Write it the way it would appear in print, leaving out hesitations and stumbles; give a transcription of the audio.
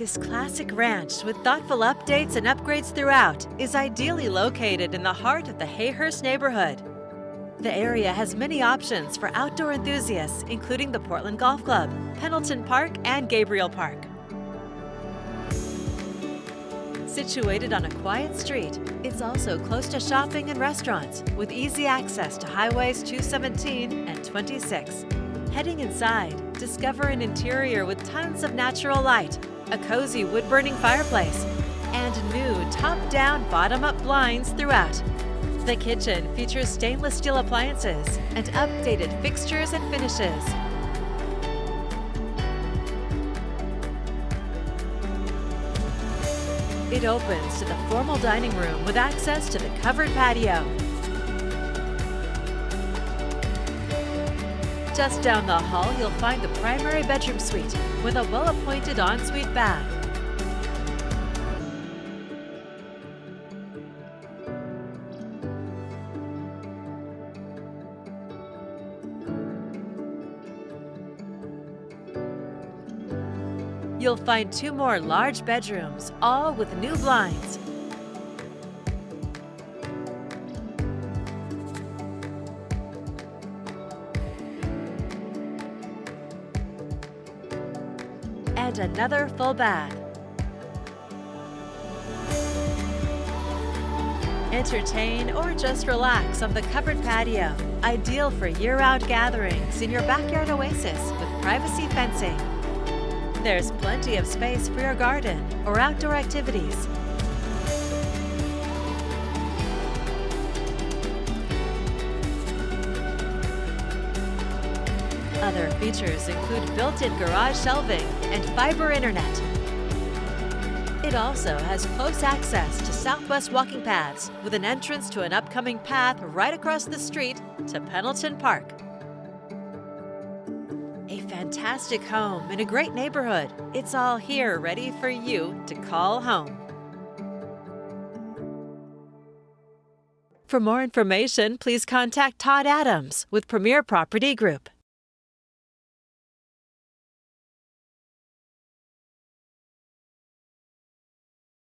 This classic ranch with thoughtful updates and upgrades throughout is ideally located in the heart of the Hayhurst neighborhood. The area has many options for outdoor enthusiasts, including the Portland Golf Club, Pendleton Park, and Gabriel Park. Situated on a quiet street, it's also close to shopping and restaurants with easy access to highways 217 and 26. Heading inside, discover an interior with tons of natural light, a cozy wood-burning fireplace, and new top-down, bottom-up blinds throughout. The kitchen features stainless steel appliances and updated fixtures and finishes. It opens to the formal dining room with access to the covered patio. Just down the hall, you'll find the primary bedroom suite with a well-appointed ensuite bath. You'll find 2 more large bedrooms, all with new blinds. And another full bath. Entertain or just relax on the covered patio, ideal for year-round gatherings in your backyard oasis with privacy fencing. There's plenty of space for your garden or outdoor activities. Other features include built-in garage shelving and fiber internet. It also has close access to Southwest walking paths with an entrance to an upcoming path right across the street to Pendleton Park. A fantastic home in a great neighborhood. It's all here ready for you to call home. For more information, please contact Todd Adams with Premier Property Group.